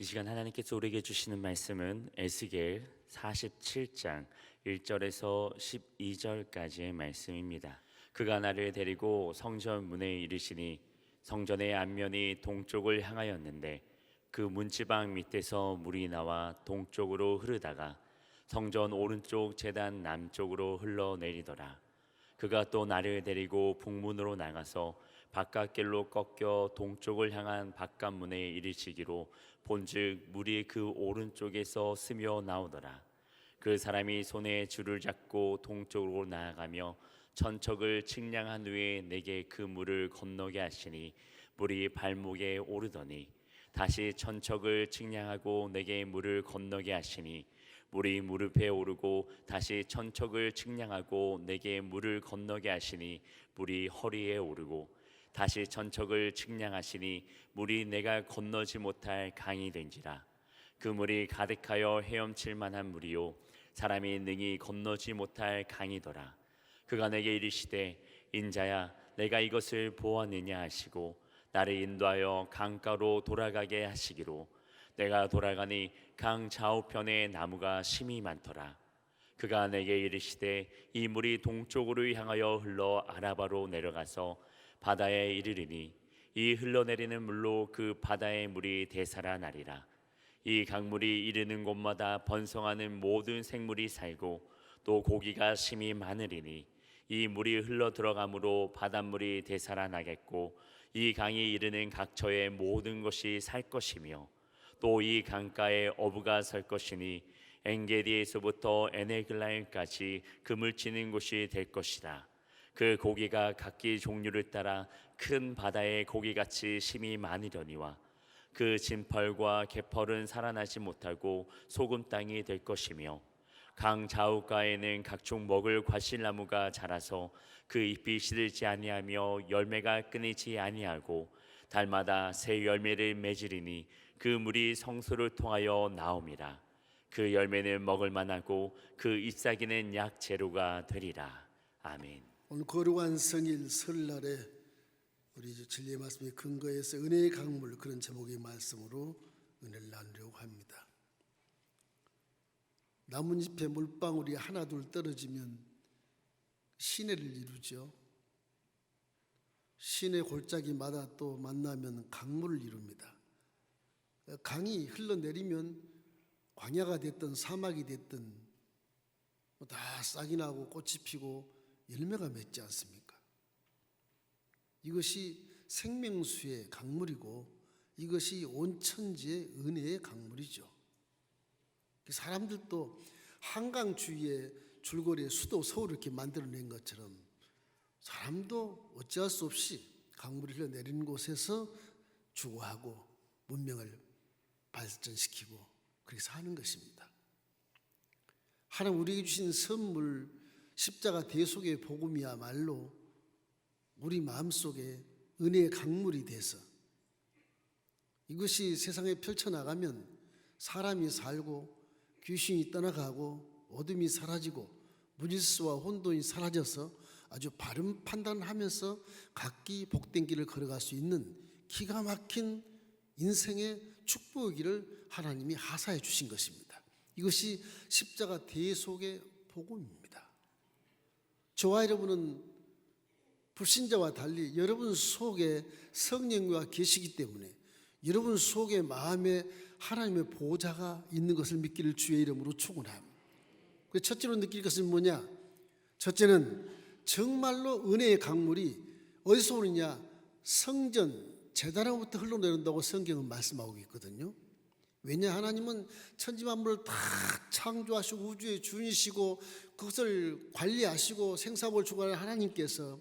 이 시간 하나님께서 우리에게 주시는 말씀은 에스겔 47장 1절에서 12절까지의 말씀입니다. 그가 나를 데리고 성전 문에 이르시니 성전의 앞면이 동쪽을 향하였는데 그 문지방 밑에서 물이 나와 동쪽으로 흐르다가 성전 오른쪽 제단 남쪽으로 흘러내리더라. 그가 또 나를 데리고 북문으로 나가서 바깥길로 꺾여 동쪽을 향한 바깥문에 이르시기로 본즉 물이 그 오른쪽에서 스며 나오더라. 그 사람이 손에 줄을 잡고 동쪽으로 나아가며 천척을 측량한 후에 내게 그 물을 건너게 하시니 물이 발목에 오르더니 다시 천척을 측량하고 내게 물을 건너게 하시니 물이 무릎에 오르고 다시 천척을 측량하고 내게 물을 건너게 하시니 물이 허리에 오르고 다시 천척을 측량하시니 물이 내가 건너지 못할 강이 된지라. 그 물이 가득하여 헤엄칠 만한 물이요 사람이 능히 건너지 못할 강이더라. 그가 내게 이르시되 인자야 내가 이것을 보았느냐 하시고 나를 인도하여 강가로 돌아가게 하시기로 내가 돌아가니 강 좌우편에 나무가 심이 많더라. 그가 내게 이르시되 이 물이 동쪽으로 향하여 흘러 아라바로 내려가서 바다에 이르리니 이 흘러내리는 물로 그 바다의 물이 되살아나리라. 이 강물이 이르는 곳마다 번성하는 모든 생물이 살고 또 고기가 심이 많으리니 이 물이 흘러 들어가므로 바닷물이 되살아나겠고 이 강이 이르는 각처의 모든 것이 살 것이며 또 이 강가에 어부가 설 것이니 엔게디에서부터 에네글라임까지 그물 치는 곳이 될 것이다. 그 고기가 각기 종류를 따라 큰 바다의 고기같이 심이 많으려니와 그 진펄과 개펄은 살아나지 못하고 소금 땅이 될 것이며 강 좌우가에는 각종 먹을 과실나무가 자라서 그 잎이 시들지 아니하며 열매가 끊이지 아니하고 달마다 새 열매를 맺으리니 그 물이 성소를 통하여 나옴이라. 그 열매는 먹을 만하고 그 잎사귀는 약 재료가 되리라. 아멘. 오늘 거룩한 성일 설날에 우리 진리의 말씀에 근거해서 은혜의 강물, 그런 제목의 말씀으로 은혜를 나누려고 합니다. 나뭇잎에 물방울이 하나 둘 떨어지면 시내를 이루죠. 시내 골짜기마다 또 만나면 강물을 이룹니다. 강이 흘러내리면 광야가 됐든 사막이 됐든 다 싹이 나고 꽃이 피고 열매가 맺지 않습니까? 이것이 생명수의 강물이고 이것이 온 천지의 은혜의 강물이죠. 사람들도 한강 주위에 줄거리에 수도 서울을 이렇게 만들어낸 것처럼 사람도 어찌할 수 없이 강물이 흘러내리는 곳에서 주거하고 문명을 발전시키고 그렇게 사는 것입니다. 하나님 우리에게 주신 선물 십자가 대속의 복음이야말로 우리 마음속에 은혜의 강물이 돼서 이것이 세상에 펼쳐나가면 사람이 살고 귀신이 떠나가고 어둠이 사라지고 무질서와 혼돈이 사라져서 아주 바른 판단을 하면서 각기 복된 길을 걸어갈 수 있는 기가 막힌 인생의 축복의 길을 하나님이 하사해 주신 것입니다. 이것이 십자가 대속의 복음입니다. 저와 여러분은 불신자와 달리 여러분 속에 성령과 계시기 때문에 여러분 속에 마음에 하나님의 보좌가 있는 것을 믿기를 주의 이름으로 축원합니다. 첫째로 느낄 것은 뭐냐? 첫째는 정말로 은혜의 강물이 어디서 오느냐? 성전, 제단으로부터 흘러내린다고 성경은 말씀하고 있거든요. 왜냐? 하나님은 천지만물을 다 창조하시고 우주의 주인이시고 그것을 관리하시고 생사복을 주관하는 하나님께서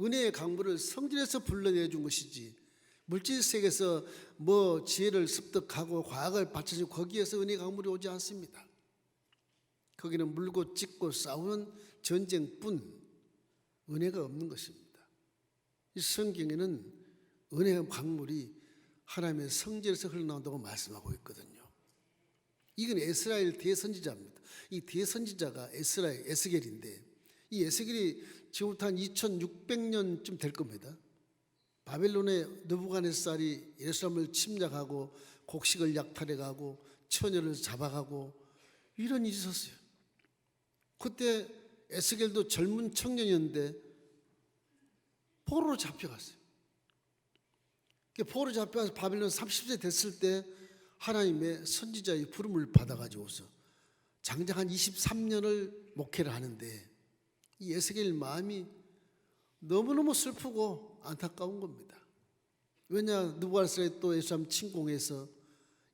은혜의 강물을 성전에서 불러내준 것이지 물질 세계에서 뭐 지혜를 습득하고 과학을 받쳐주고 거기에서 은혜의 강물이 오지 않습니다. 거기는 물고 찢고 싸우는 전쟁뿐 은혜가 없는 것입니다. 이 성경에는 은혜의 강물이 하나님의 성전에서 흘러나온다고 말씀하고 있거든요. 이건 에스라엘 대선지자입니다. 이 대선지자가 에스겔인데 이 에스겔이 지금부터 한 2600년쯤 될 겁니다. 바벨론의 느부갓네살이 예루살렘을 침략하고 곡식을 약탈해가고 처녀를 잡아가고 이런 일이 있었어요. 그때 에스겔도 젊은 청년이었는데 포로로 잡혀갔어요. 포로로 잡혀가서 바벨론 30세 됐을 때 하나님의 선지자의 부름을 받아가지고서 장장 한 23년을 목회를 하는데 이 에스겔 마음이 너무너무 슬프고 안타까운 겁니다. 왜냐, 느부갓네살이 또 예루살렘 침공해서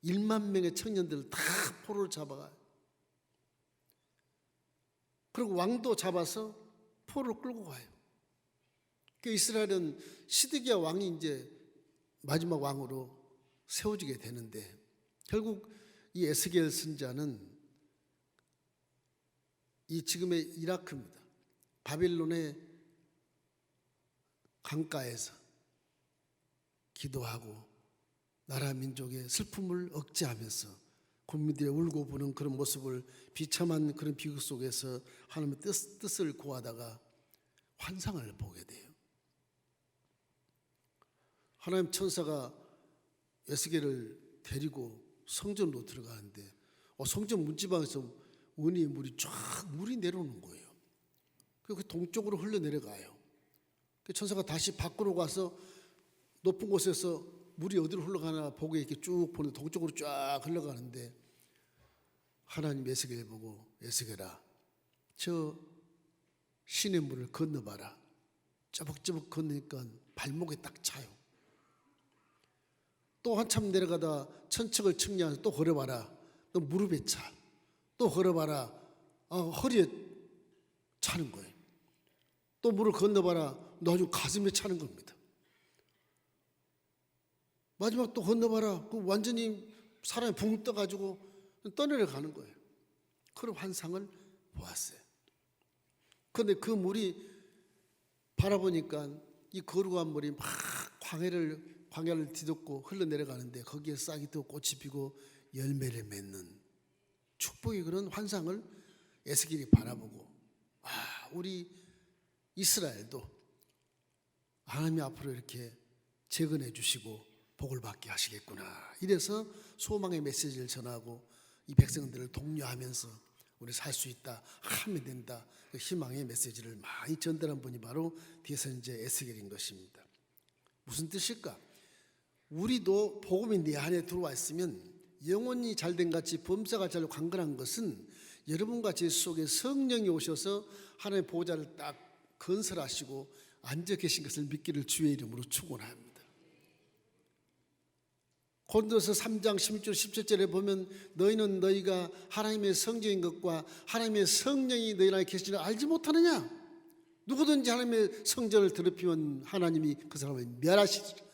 1만 명의 청년들을 다 포로로 잡아가요. 그리고 왕도 잡아서 포로로 끌고 가요. 그 이스라엘은 시드기야 왕이 이제 마지막 왕으로 세워지게 되는데 결국 이 에스겔 선지자는 이 지금의 이라크입니다. 바빌론의 강가에서 기도하고 나라 민족의 슬픔을 억제하면서 국민들이 울고 부는 그런 모습을 비참한 그런 비극 속에서 하나님의 뜻을 고하다가 환상을 보게 돼요. 하나님 천사가 에스겔을 데리고 성전으로 들어가는데 성전 문지방에서 은혜의 물이 쫙 물이 내려오는 거예요. 그 동쪽으로 흘러내려가요. 천사가 다시 밖으로 가서 높은 곳에서 물이 어디로 흘러가나 보고 이렇게 쭉 보는데 동쪽으로 쫙 흘러가는데 하나님 에스겔을 보고 에스겔아 저 신의 물을 건너봐라. 쩌벅쩌벅 건너니까 발목에 딱 차요. 또 한참 내려가다 천척을 측량해서 또 걸어봐라. 또 무릎에 차. 또 걸어봐라. 허리에 차는 거예요. 또 물을 건너봐라. 너 아주 가슴에 차는 겁니다. 마지막 또 건너봐라. 그 완전히 사람이 붕 떠가지고 떠내려가는 거예요. 그런 환상을 보았어요. 그런데 그 물이 바라보니까 이 거룩한 물이 막 광야를 뒤덮고 흘러내려가는데 거기에 싹이 또 꽃이 피고 열매를 맺는 축복의 그런 환상을 에스겔이 바라보고 우리 이스라엘도 하나님이 앞으로 이렇게 재건해 주시고 복을 받게 하시겠구나. 이래서 소망의 메시지를 전하고 이 백성들을 독려하면서 우리 살 수 있다, 하면 된다, 그 희망의 메시지를 많이 전달한 분이 바로 대선제 에스겔인 것입니다. 무슨 뜻일까? 우리도 복음이 내 안에 들어와 있으면 영혼이 잘된 같이 범사가 잘 강건한 것은 여러분과 제 속에 성령이 오셔서 하나님의 보좌를 딱 건설하시고 앉아 계신 것을 믿기를 주의 이름으로 축원합니다. 고린도서 3장 16절 17절에 보면 너희는 너희가 하나님의 성전인 것과 하나님의 성령이 너희 안에 계시는 줄 알지 못하느냐? 누구든지 하나님의 성전을 더럽히면 하나님이 그 사람을 멸하시리라.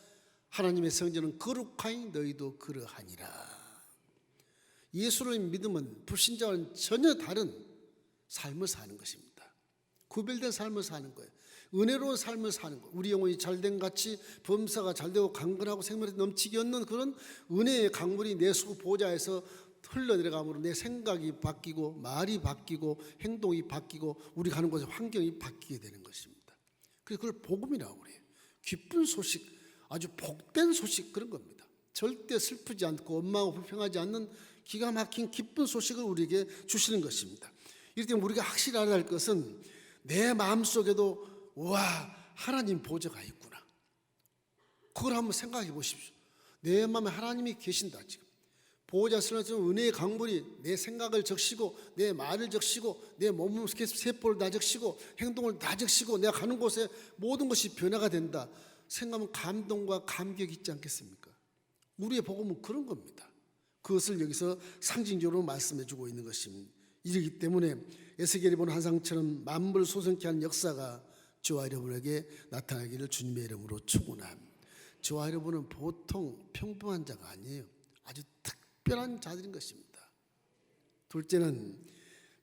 하나님의 성전은 거룩하니 너희도 그러하니라. 예수를 믿으면 불신자와는 전혀 다른 삶을 사는 것입니다. 구별된 삶을 사는 거예요. 은혜로운 삶을 사는 거예요. 우리 영혼이 잘된 같이 범사가 잘되고 강건하고 생명이 넘치게 얻는 그런 은혜의 강물이 내 수 보좌에서 흘러내려감으로 내 생각이 바뀌고 말이 바뀌고 행동이 바뀌고 우리 가는 곳의 환경이 바뀌게 되는 것입니다. 그래서 그걸 복음이라고 그래요. 기쁜 소식, 아주 복된 소식, 그런 겁니다. 절대 슬프지 않고 원망하고 불평하지 않는 기가 막힌 기쁜 소식을 우리에게 주시는 것입니다. 이럴 때 우리가 확실히 알아야 할 것은 내 마음속에도 와, 하나님 보좌가 있구나. 그걸 한번 생각해 보십시오. 내 마음에 하나님이 계신다. 지금 보좌 선에서 은혜의 강물이 내 생각을 적시고 내 말을 적시고 내 몸 세포를 다 적시고 행동을 다 적시고 내가 가는 곳에 모든 것이 변화가 된다. 생각하면 감동과 감격이 있지 않겠습니까? 우리의 복음은 그런 겁니다. 그것을 여기서 상징적으로 말씀해 주고 있는 것입니다. 이러기 때문에 에스겔이 본 환상처럼 만물 소성케 하는 역사가 저와 여러분에게 나타나기를 주님의 이름으로 축원합니다. 저와 여러분은 보통 평범한 자가 아니에요. 아주 특별한 자들인 것입니다. 둘째는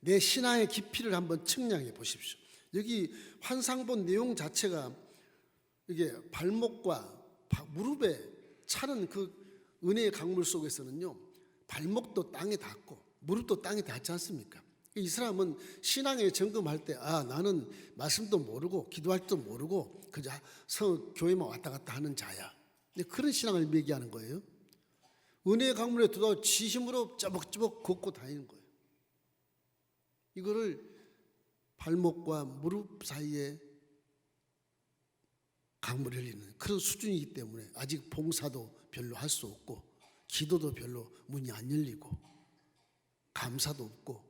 내 신앙의 깊이를 한번 측량해 보십시오. 여기 환상 본 내용 자체가 이게 발목과 무릎에 차는 그 은혜의 강물 속에서는요, 발목도 땅에 닿고 무릎도 땅에 닿지 않습니까? 이 사람은 신앙에 점검할 때 나는 말씀도 모르고 기도할 줄도 모르고 그저 교회만 왔다 갔다 하는 자야. 그런 신앙을 얘기하는 거예요. 은혜의 강물에 들어가 지심으로 쩌벅쩌벅 걷고 다니는 거예요. 이거를 발목과 무릎 사이에 강물을 흘리는 그런 수준이기 때문에 아직 봉사도 별로 할 수 없고 기도도 별로 문이 안 열리고 감사도 없고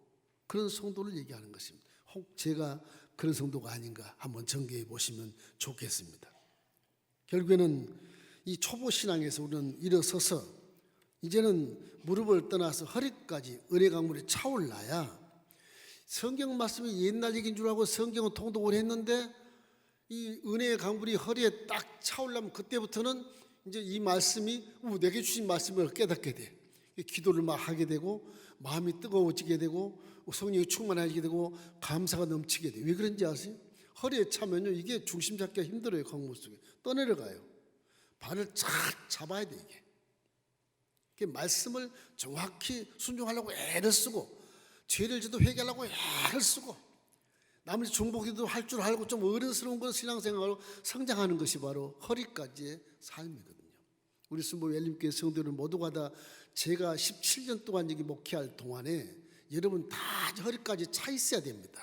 그런 성도를 얘기하는 것입니다. 혹 제가 그런 성도가 아닌가 한번 점검해 보시면 좋겠습니다. 결국에는 이 초보 신앙에서 우리는 일어서서 이제는 무릎을 떠나서 허리까지 은혜 강물이 차올라야 성경 말씀이 옛날 얘기인 줄 알고 성경은 통독을 했는데 이 은혜의 강물이 허리에 딱 차올라면 그때부터는 이제 이 말씀이 내게 주신 말씀을 깨닫게 돼. 기도를 막 하게 되고 마음이 뜨거워지게 되고 성령이 충만하게 되고 감사가 넘치게 돼. 왜 그런지 아세요? 허리에 차면요 이게 중심 잡기가 힘들어요. 강물 속에 떠내려가요. 발을 착 잡아야 돼 이게. 말씀을 정확히 순종하려고 애를 쓰고 죄를 지도 회개하려고 애를 쓰고 나머지 중보기도 할 줄 알고 좀 어른스러운 건 신앙생활로 성장하는 것이 바로 허리까지의 삶이거든요. 우리 순복 열림교회 성도들 모두가 다 제가 17년 동안 여기 목회할 동안에 여러분 다 허리까지 차 있어야 됩니다.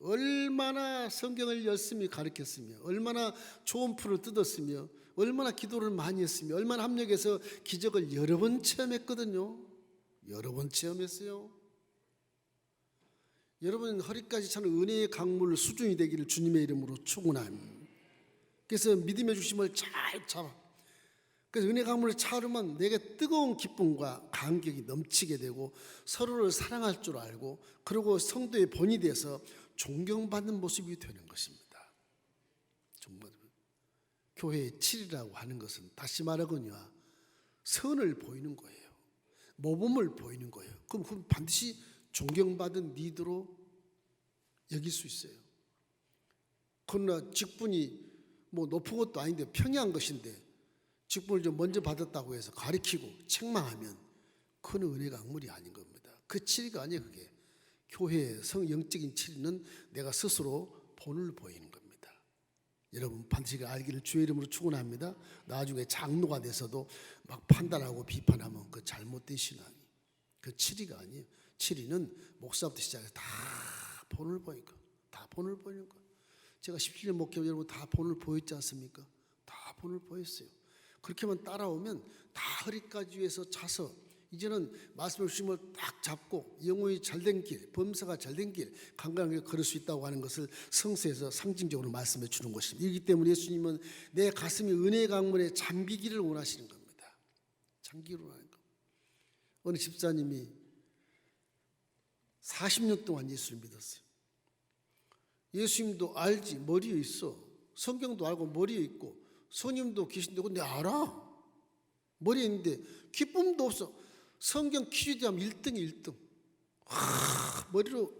얼마나 성경을 열심히 가르쳤으며 얼마나 좋은 풀을 뜯었으며 얼마나 기도를 많이 했으며 얼마나 합력해서 기적을 여러 번 체험했거든요. 여러 번 체험했어요. 여러분 허리까지 차는 은혜의 강물 수준이 되기를 주님의 이름으로 축원합니다. 그래서 믿음의 중심을 잘 잡아. 그래서 은혜 강물을 차오르면 내게 뜨거운 기쁨과 감격이 넘치게 되고 서로를 사랑할 줄 알고 그리고 성도의 본이 돼서 존경받는 모습이 되는 것입니다. 정말 교회의 7이라고 하는 것은 다시 말하거니와 선을 보이는 거예요. 모범을 보이는 거예요. 그럼 반드시 존경받은 리더로 여길 수 있어요. 그러나 직분이 뭐 높은 것도 아닌데 평이한 것인데 직분을 좀 먼저 받았다고 해서 가리키고 책망하면 그건 은혜 강물이 아닌 겁니다. 그 치리가 아니에요. 그게 교회의 영적인 치리는 내가 스스로 본을 보이는 겁니다. 여러분 반드시 알기를 주의 이름으로 축원합니다. 나중에 장로가 돼서도 막 판단하고 비판하면 그 잘못된 신앙이 그 치리가 아니에요. 치리는 목사부터 시작해서 다 본을 보이는 거, 다 본을 보이는 거. 제가 17년 목회 여러분 다 본을 보였지 않습니까? 다 본을 보였어요. 그렇게만 따라오면 다 허리까지 위에서 차서 이제는 말씀을 주심을 딱 잡고 영혼이 잘된 길, 범사가 잘된 길 강건하게 걸을 수 있다고 하는 것을 성서에서 상징적으로 말씀해 주는 것입니다. 이기 때문에 예수님은 내 가슴이 은혜의 강물에 잠기기를 원하시는 겁니다. 잠기기를 원하는 것. 어느 집사님이 40년 동안 예수를 믿었어요. 예수님도 알지 머리에 있어. 성경도 알고 머리에 있고 스님도 계신데 근데 알아. 머리에 있는데 기쁨도 없어. 성경 퀴즈 대하면 1등이 1등. 머리로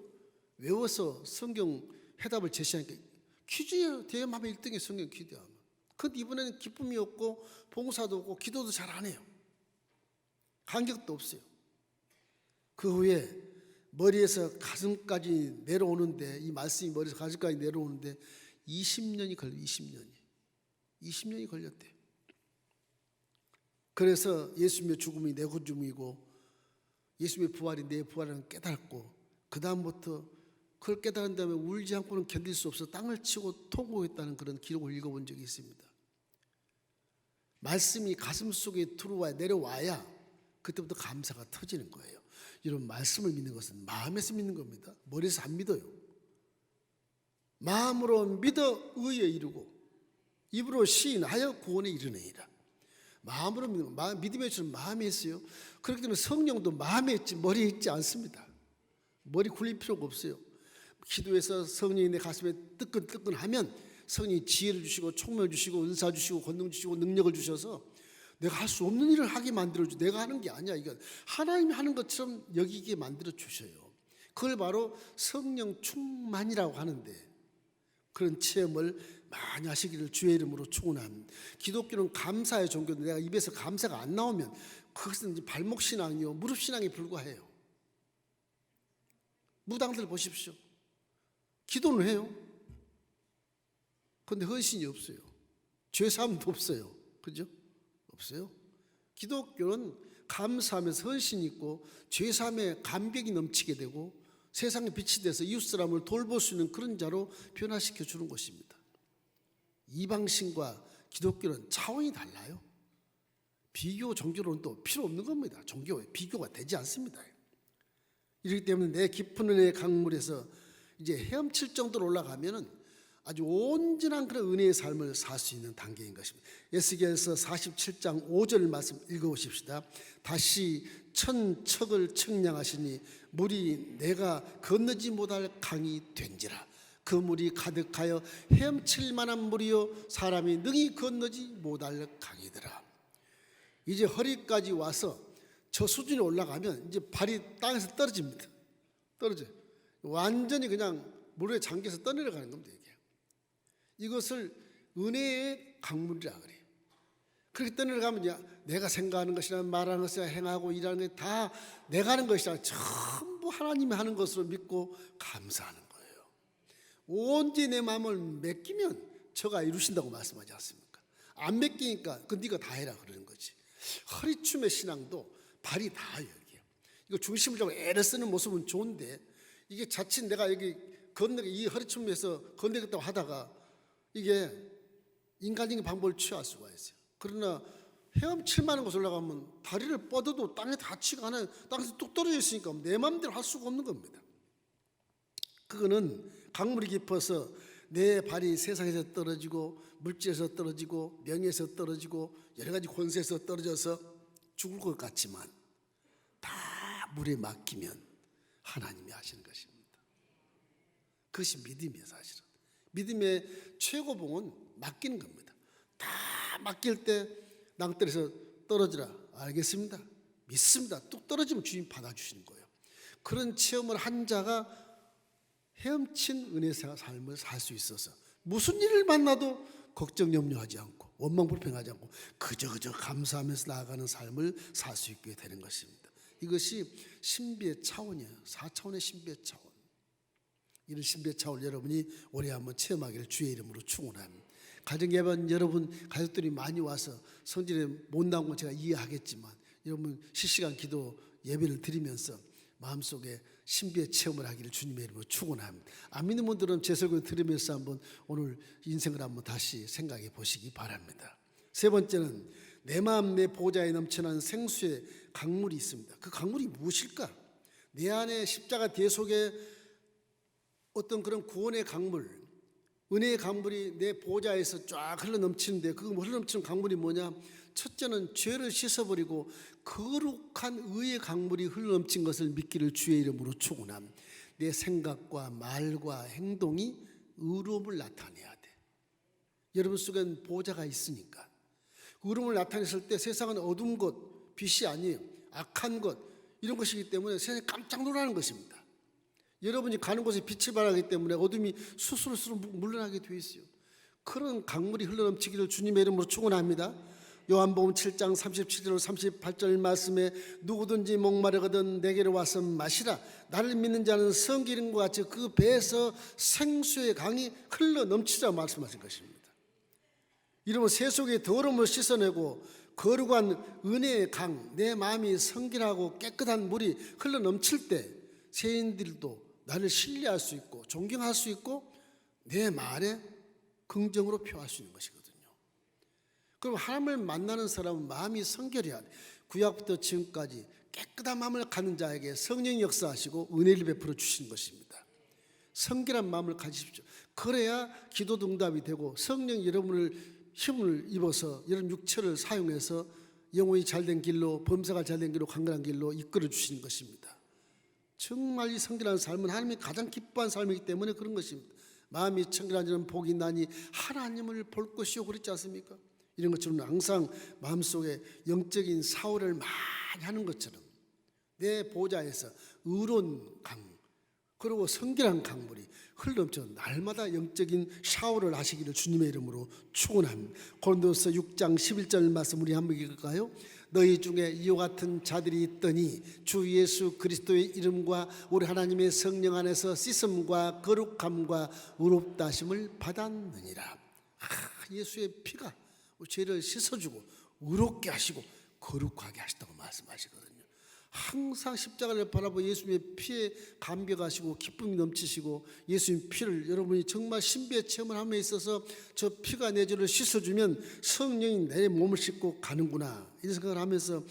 외워서 성경 해답을 제시하니까 퀴즈에 대하면 1등이 성경 퀴즈 대하면. 근데 이번에는 기쁨이 없고 봉사도 없고 기도도 잘 안 해요. 간격도 없어요. 그 후에 머리에서 가슴까지 내려오는데 이 말씀이 머리에서 가슴까지 내려오는데 20년이 걸려. 20년이 걸렸대요. 그래서 예수님의 죽음이 내 죽음이고 예수님의 부활이 내 부활이라는 깨닫고 그 다음부터 그걸 깨달은 다음에 울지 않고는 견딜 수 없어 땅을 치고 통곡했다는 그런 기록을 읽어본 적이 있습니다. 말씀이 가슴 속에 들어와야 내려와야 그때부터 감사가 터지는 거예요. 여러분 말씀을 믿는 것은 마음에서 믿는 겁니다. 머리에서 안 믿어요. 마음으로 믿어 의에 이르고 입으로 시인하여 구원에 이르느니라. 마음으로 믿는 거, 믿음의 주는 마음에 있어요. 그렇기 때문에 성령도 마음에 있지 머리에 있지 않습니다. 머리 굴릴 필요가 없어요. 기도해서 성령이 내 가슴에 뜨끈뜨끈하면 성령이 지혜를 주시고 총명을 주시고 은사 주시고 권능 주시고 능력을 주셔서 내가 할 수 없는 일을 하게 만들어줘. 내가 하는 게 아니야. 이건 하나님이 하는 것처럼 여기게 만들어 주셔요. 그걸 바로 성령 충만이라고 하는데 그런 체험을 많이 하시기를 주의 이름으로 축원합니다. 기독교는 감사의 종교인데 내가 입에서 감사가 안 나오면 그것은 이제 발목 신앙이요 무릎 신앙에 불과해요. 무당들 보십시오. 기도는 해요. 그런데 헌신이 없어요. 죄사함도 없어요. 그죠? 없어요. 기독교는 감사하면서 헌신이 있고 죄사함에 감격이 넘치게 되고 세상에 빛이 돼서 이웃 사람을 돌볼 수 있는 그런 자로 변화시켜 주는 것입니다. 이방신과 기독교는 차원이 달라요. 비교 종교로는 또 필요 없는 겁니다. 종교에 비교가 되지 않습니다. 이렇기 때문에 내 깊은 은혜의 강물에서 이제 헤엄칠 정도로 올라가면은 아주 온전한 그런 은혜의 삶을 살 수 있는 단계인 것입니다. 에스겔서 47장 5절 말씀 읽어보십시다. 다시 천척을 측량하시니 물이 내가 건너지 못할 강이 된지라. 그 물이 가득하여 헤엄칠 만한 물이요 사람이 능히 건너지 못할 강이더라. 이제 허리까지 와서 저 수준에 올라가면 이제 발이 땅에서 떨어집니다. 떨어져요. 완전히 그냥 물에 잠겨서 떠내려가는 겁니다. 이것을 은혜의 강물이라 그래요. 그렇게 떠내려가면 이제 내가 생각하는 것이나 말하는 것이나 행하고 일하는 게 다 내가 하는 것이라 전부 하나님이 하는 것으로 믿고 감사하는 거예요. 온전히 내 마음을 맡기면 저가 이루신다고 말씀하지 않습니까? 안 맡기니까 그 네가 다 해라 그러는 거지. 허리춤의 신앙도 발이 닿아요. 이거 중심을 잡고 애를 쓰는 모습은 좋은데 이게 자칫 내가 여기 건너게 이 허리춤에서 건너겠다고 하다가 이게 인간적인 방법을 취할 수가 있어요. 그러나 헤엄칠 만한 곳에 올라가면 다리를 뻗어도 땅에 닿지가 않아요. 땅에서 뚝 떨어져 있으니까 내 마음대로 할 수가 없는 겁니다. 그거는 강물이 깊어서 내 발이 세상에서 떨어지고 물질에서 떨어지고 명예에서 떨어지고 여러 가지 권세에서 떨어져서 죽을 것 같지만 다 물에 맡기면 하나님이 하시는 것입니다. 그것이 믿음이에요. 사실은 믿음의 최고봉은 맡기는 겁니다. 다 맡길 때 낭떠러지에서 떨어지라. 알겠습니다. 믿습니다. 뚝 떨어지면 주님 받아주시는 거예요. 그런 체험을 한 자가 헤엄친 은혜의 삶을 살 수 있어서 무슨 일을 만나도 걱정 염려하지 않고 원망 불평하지 않고 그저 감사하면서 나아가는 삶을 살 수 있게 되는 것입니다. 이것이 신비의 차원이에요. 4차원의 신비의 차원. 이런 신비의 차원을 여러분이 올해 한번 체험하기를 주의 이름으로 축원합니다. 가정예배는 여러분 가족들이 많이 와서 성질에 못 나온 건 제가 이해하겠지만 여러분 실시간 기도 예배를 드리면서 마음속에 신비의 체험을 하기를 주님의 이름으로 축원합니다. 안 믿는 분들은 제 설교 들으면서 한번 오늘 인생을 한번 다시 생각해 보시기 바랍니다. 세 번째는 내 마음 내 보좌에 넘쳐나는 생수의 강물이 있습니다. 그 강물이 무엇일까? 내 안에 십자가 뒤에 속에 어떤 그런 구원의 강물, 은혜의 강물이 내 보좌에서 쫙 흘러넘치는데 그 흘러넘치는 강물이 뭐냐? 첫째는 죄를 씻어버리고 거룩한 의의 강물이 흘러넘친 것을 믿기를 주의 이름으로 축원함. 내 생각과 말과 행동이 의로움을 나타내야 돼. 여러분 속엔 보좌가 있으니까 의로움을 나타냈을 때 세상은 어두운 것, 빛이 아니에요. 악한 것 이런 것이기 때문에 세상이 깜짝 놀라는 것입니다. 여러분이 가는 곳에 빛을 발하기 때문에 어둠이 스스로 물러나게 되어 있어요. 그런 강물이 흘러넘치기를 주님의 이름으로 축원합니다. 요한복음 7장 37절 38절 말씀에 누구든지 목마르거든 내게로 와서 마시라. 나를 믿는 자는 성기름과 같이 그 배에서 생수의 강이 흘러넘치자 말씀하신 것입니다. 이러면 세속의 더러움을 씻어내고 거룩한 은혜의 강, 내 마음이 성결하고 깨끗한 물이 흘러넘칠 때 세인들도 나를 신뢰할 수 있고 존경할 수 있고 내 말에 긍정으로 표할 수 있는 것이거든요. 그럼 하나님을 만나는 사람은 마음이 성결해야 돼. 구약부터 지금까지 깨끗한 마음을 갖는 자에게 성령이 역사하시고 은혜를 베풀어 주시는 것입니다. 성결한 마음을 가지십시오. 그래야 기도 응답이 되고 성령이 여러분을 힘을 입어서 여러분 육체를 사용해서 영혼이 잘된 길로 범사가 잘된 길로 강건한 길로 이끌어 주시는 것입니다. 정말 이 성결한 삶은 하나님이 가장 기뻐한 삶이기 때문에 그런 것입니다. 마음이 청결한 자는 복이 나니 하나님을 볼 것이요 그렇지 않습니까? 이런 것처럼 항상 마음속에 영적인 사고를 많이 하는 것처럼 내 보좌에서 의로운 강 그리고 성결한 강물이 흘러넘쳐 날마다 영적인 샤워를 하시기를 주님의 이름으로 축원합니다. 고린도서 6장 11절 말씀 우리 한번 읽을까요? 너희 중에 이와 같은 자들이 있더니 주 예수 그리스도의 이름과 우리 하나님의 성령 안에서 씻음과 거룩함과 의롭다 하심을 받았느니라. 예수의 피가 죄를 씻어주고 의롭게 하시고 거룩하게 하셨다고 말씀하시거든요. 항상 십자가를 바라보고 예수님의 피에 감격하시고 기쁨이 넘치시고 예수님 피를 여러분이 정말 신비의 체험을 함에 있어서 저 피가 내 죄를 씻어주면 성령이 내 몸을 씻고 가는구나 이런 생각을 하면서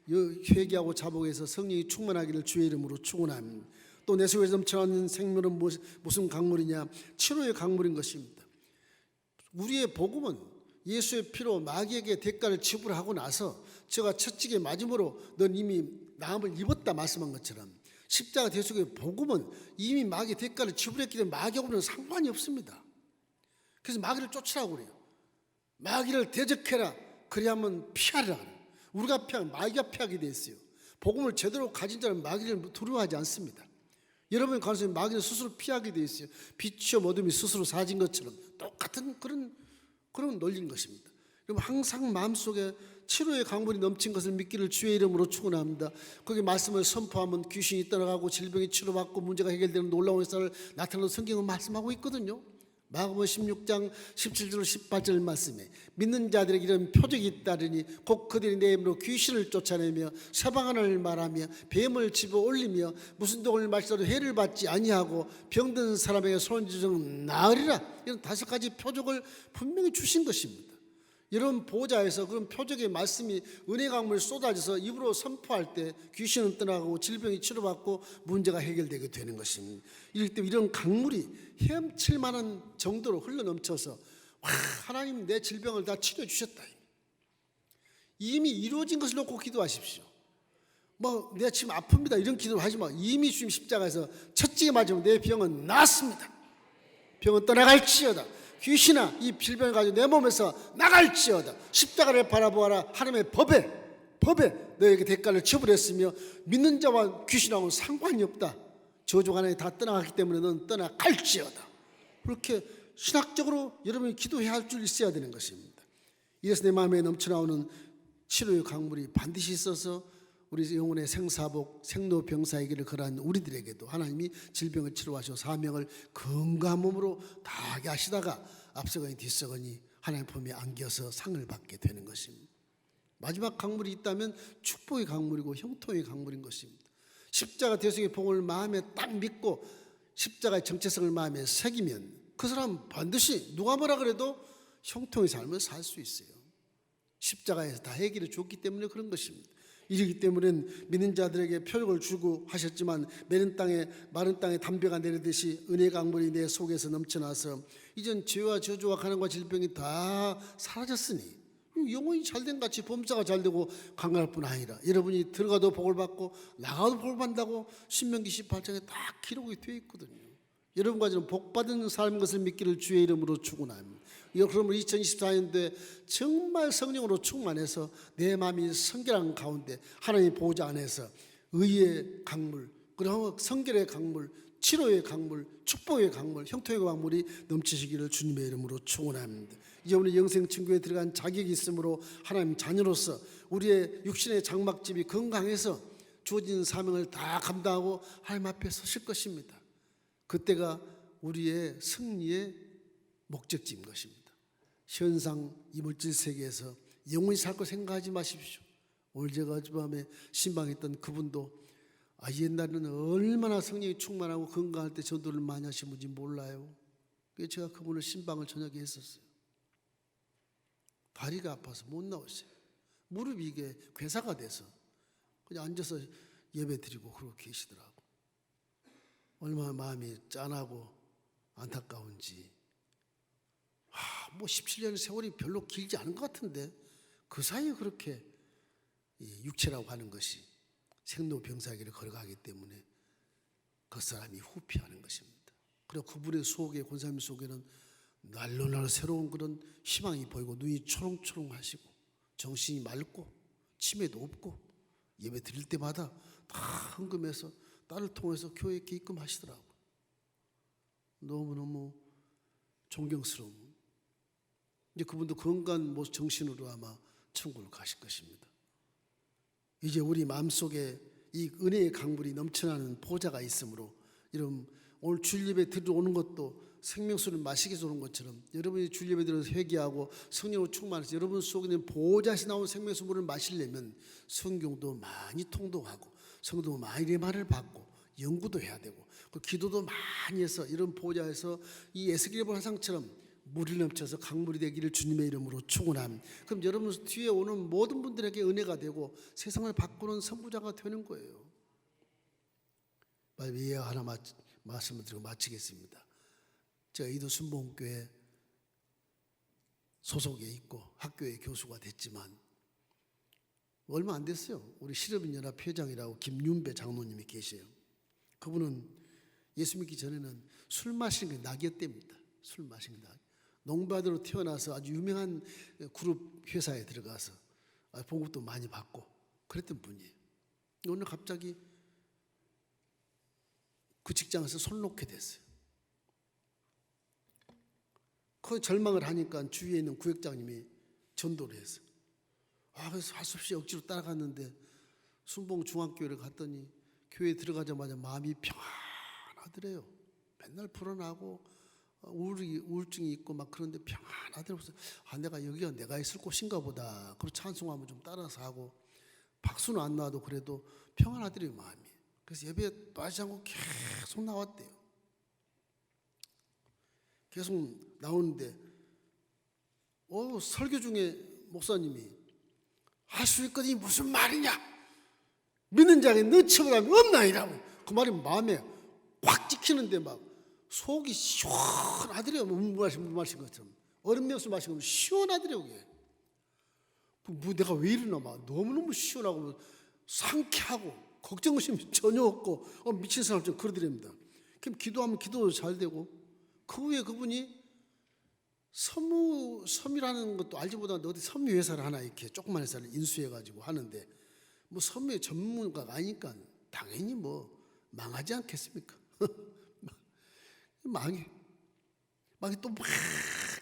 회개하고 자복해서 성령이 충만하기를 주의 이름으로 축원합니다. 또 내 속에서 넘쳐나는 생명은 무슨 강물이냐? 치료의 강물인 것입니다. 우리의 복음은 예수의 피로 마귀에게 대가를 지불하고 나서 제가 채찍에 맞음으로 넌 이미 나음을 입었다 말씀한 것처럼 십자가 대속의 복음은 이미 마귀의 대가를 지불했기 때문에 마귀하고는 상관이 없습니다. 그래서 마귀를 쫓으라고 그래요. 마귀를 대적해라. 그래야만 피하라. 우리가 피하면 마귀가 피하게 돼 있어요. 복음을 제대로 가진 자는 마귀를 두려워하지 않습니다. 여러분의 가능성이 마귀는 스스로 피하게 돼 있어요. 빛이요 어둠이 스스로 사진 것처럼 똑같은 그런 논리인 것입니다. 여러분 항상 마음속에 치료의 강물이 넘친 것을 믿기를 주의 이름으로 축원합니다. 거기 말씀을 선포하면 귀신이 떠나가고 질병이 치료받고 문제가 해결되는 놀라운 역사를 나타내는 성경은 말씀하고 있거든요. 마가복음 16장 17절 18절 말씀에 믿는 자들에게 이런 표적이 있다더니 곧 그들이 내 이름으로 귀신을 쫓아내며 새방언을 말하며 뱀을 집어 올리며 무슨 독을 마시더라도 해를 받지 아니하고 병든 사람에게 손질증 나으리라. 이런 5가지 표적을 분명히 주신 것입니다. 여러분 보좌에서 그런 표적의 말씀이 은혜 강물이 쏟아져서 입으로 선포할 때 귀신은 떠나가고 질병이 치료받고 문제가 해결되게 되는 것입니다. 이렇기 때문에 이런 강물이 헤엄칠 만한 정도로 흘러넘쳐서 와, 하나님 내 질병을 다 치료해 주셨다. 이미 이루어진 것을 놓고 기도하십시오. 내가 지금 아픕니다 이런 기도를 하지 마. 이미 주님 십자가에서 채찍에 맞으면 내 병은 나았습니다. 병은 떠나갈지어다. 귀신아 이 질병을 가지고 내 몸에서 나갈지어다. 십자가를 바라보아라. 하나님의 법에 너에게 대가를 지불했으며 믿는 자와 귀신하고는 상관이 없다. 저주가 하나님 다 떠나갔기 때문에 너는 떠나갈지어다. 그렇게 신학적으로 여러분이 기도해야 할 줄 있어야 되는 것입니다. 이래서 내 마음에 넘쳐나오는 치료의 강물이 반드시 있어서 우리 영혼의 생사복 생로병사의 길을 걸어간 우리들에게도 하나님이 질병을 치료하시고 사명을 건강한 몸으로 다하게 하시다가 앞서거니 뒤서거니 하나님 품에 안겨서 상을 받게 되는 것입니다. 마지막 강물이 있다면 축복의 강물이고 형통의 강물인 것입니다. 십자가 대속의 복음을 마음에 딱 믿고 십자가의 정체성을 마음에 새기면 그 사람 반드시 누가 뭐라 그래도 형통의 삶을 살 수 있어요. 십자가에서 다 해결해 줬기 때문에 그런 것입니다. 이러기 때문에 믿는 자들에게 표적을 주고 하셨지만 마른 땅에 담배가 내리듯이 은혜 강물이 내 속에서 넘쳐나서 이젠 죄와 저주와 가난과 질병이 다 사라졌으니 영혼이 잘된 같이 범사가 잘되고 강건할 뿐 아니라 여러분이 들어가도 복을 받고 나가도 복을 받는다고 신명기 18장에 딱 기록이 되어 있거든요. 여러분과 저는 복받은 삶인 것을 믿기를 주의 이름으로 축원합니다. 그러면 2024년도에 정말 성령으로 충만해서 내 마음이 성결한 가운데 하나님의 보호자 안에서 의의 강물, 그리고 성결의 강물, 치료의 강물, 축복의 강물, 형통의 강물이 넘치시기를 주님의 이름으로 축원합니다. 이제 우리 영생 친구에 들어간 자격이 있으므로 하나님 자녀로서 우리의 육신의 장막집이 건강해서 주어진 사명을 다 감당하고 하나님 앞에 서실 것입니다. 그때가 우리의 승리의 목적지인 것입니다. 현상 이물질 세계에서 영원히 살 거 생각하지 마십시오. 오늘 제가 어젯밤에 신방했던 그분도 옛날에는 얼마나 성령이 충만하고 건강할 때 전도를 많이 하신 분인지 몰라요. 그래서 제가 그분을 신방을 저녁에 했었어요. 다리가 아파서 못 나오세요. 무릎이 이게 괴사가 돼서 그냥 앉아서 예배 드리고 그러고 계시더라고. 얼마나 마음이 짠하고 안타까운지. 17년의 세월이 별로 길지 않은 것 같은데 그 사이에 그렇게 육체라고 하는 것이 생로병사기를 걸어가기 때문에 그 사람이 후피하는 것입니다. 그리고 그분의 속에 권사님 속에는 날로 새로운 그런 희망이 보이고 눈이 초롱초롱하시고 정신이 맑고 치매도 없고 예배 드릴 때마다 다 헌금해서 딸을 통해서 교회에 입금하시더라고요. 너무너무 존경스러운. 이제 그분도 건강한 정신으로 아마 천국을 가실 것입니다. 이제 우리 마음속에 이 은혜의 강물이 넘쳐나는 보좌가 있으므로 여러분 오늘 주일 예배 들어오는 것도 생명수를 마시게 주는 것처럼 여러분이 주 예배 드려서 회개하고 성령으로 충만해서 여러분 속에 있는 보좌에서 나온 생명수 물을 마시려면 성경도 많이 통독하고 성도 많이 내 말을 받고 연구도 해야 되고 그 기도도 많이 해서 이런 보좌에서 이 에스겔의 환상처럼 물이 넘쳐서 강물이 되기를 주님의 이름으로 축원함. 그럼 여러분 뒤에 오는 모든 분들에게 은혜가 되고 세상을 바꾸는 선구자가 되는 거예요. 예언 하나 말씀을 드리고 마치겠습니다. 제가 이도순복음교회 소속에 있고 학교의 교수가 됐지만 얼마 안 됐어요. 우리 실업인연합 회장이라고 김윤배 장로님이 계세요. 그분은 예수 믿기 전에는 술 마시는 게 낙이었답니다. 술 마시는 게 낙. 농부아들로 태어나서 아주 유명한 그룹 회사에 들어가서 봉급도 많이 받고 그랬던 분이에요. 오늘 갑자기 그 직장에서 손 놓게 됐어요. 그 절망을 하니까 주위에 있는 구역장님이 전도를 했어요. 그래서 할 수 없이 억지로 따라갔는데 순봉 중학교를 갔더니 교회에 들어가자마자 마음이 평안하더래요. 맨날 불어나고 우울증이 있고 막 그런데 평안하더라고요. 내가 여기가 내가 있을 곳인가 보다. 그리고 찬송하면 좀 따라서 하고 박수는 안 나와도 그래도 평안하더래요 마음이. 그래서 예배에 빠지지 않고 계속 나왔대요. 계속 나오는데 설교 중에 목사님이 할 수 있거든요. 무슨 말이냐? 믿는 자에게 너처럼 없나이라고. 그 말이 마음에 확 찍히는데 막 속이 시원하더래요. 물 마신 것처럼. 얼음 맥주 마신 것처럼 시원하더래요. 내가 왜 이러나 막 너무너무 시원하고 상쾌하고 걱정심이 전혀 없고 미친 사람처럼 그러더랍니다. 그럼 기도하면 기도도 잘 되고 그 후에 그분이 섬이라는 것도 알지 못하는데 어디 섬유 회사를 하나 이렇게 조그만 회사를 인수해가지고 하는데 뭐 섬유 전문가가 아니까 당연히 뭐 망하지 않겠습니까? 망해. 또 막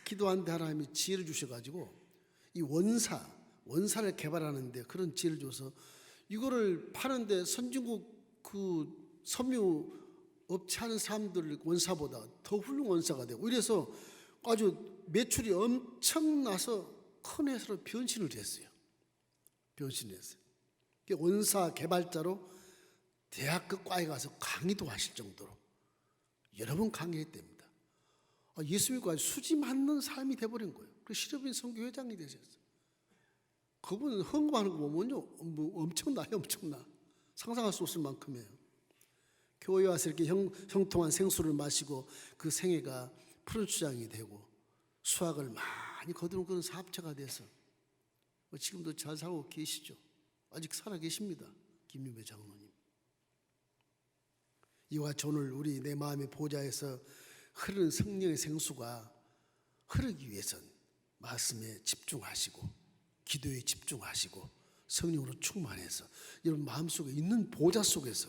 기도하는데 하나님이 지혜를 주셔가지고 이 원사를 개발하는데 그런 지혜를 줘서 이거를 파는데 선진국 그 섬유 업체 하는 사람들 원사보다 더 훌륭한 원사가 되고 이래서 아주 매출이 엄청나서 큰 회사로 변신을 했어요. 원사 개발자로 대학교 과에 가서 강의도 하실 정도로 여러 번 강의했답니다. 예수 믿고 아주 수지 맞는 삶이 돼버린 거예요. 그래서 실업인 선교회장이 되셨어요. 그분은 헌금하는 거 보면요, 엄청나. 상상할 수 없을 만큼이에요. 교회 와서 이렇게 형통한 생수를 마시고 그 생애가 푸른 추장이 되고 수확을 많이 거두는 그런 사업체가 돼서 지금도 잘 살고 계시죠. 아직 살아 계십니다. 김윤배 장로님. 이와 오늘 우리 내 마음의 보좌에서 흐르는 성령의 생수가 흐르기 위해선 말씀에 집중하시고 기도에 집중하시고 성령으로 충만해서 여러분 마음속에 있는 보좌 속에서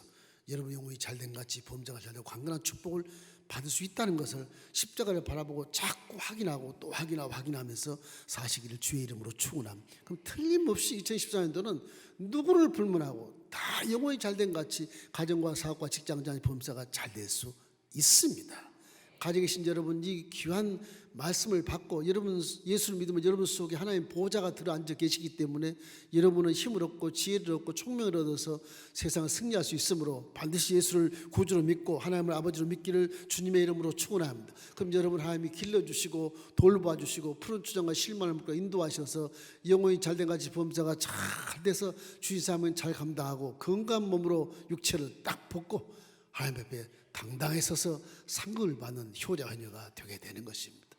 여러분 영혼이 잘된 같이 범자가 잘되고 강건한 축복을 받을 수 있다는 것을 십자가를 바라보고 자꾸 확인하고 또 확인하면서 사시기를 주의 이름으로 축원함. 그럼 틀림없이 2014년도는 누구를 불문하고 다 영혼이 잘된 같이 가정과 사업과 직장장 범사가 잘 될 수 있습니다. 가정에 계신 여러분 이 귀한 말씀을 받고 여러분 예수를 믿으면 여러분 속에 하나님 보좌가 들어앉아 계시기 때문에 여러분은 힘을 얻고 지혜를 얻고 총명을 얻어서 세상을 승리할 수 있으므로 반드시 예수를 구주로 믿고 하나님을 아버지로 믿기를 주님의 이름으로 축원합니다. 그럼 여러분 하나님이 길러주시고 돌봐주시고 푸른 추장과 실만을 묶어 인도하셔서 영혼이 잘된 같이 범사가 잘 돼서 주의사항은 잘 감당하고 건강한 몸으로 육체를 딱 벗고 하나님 앞에 당당히 서서 상급을 받는 효자 효녀가 되게 되는 것입니다.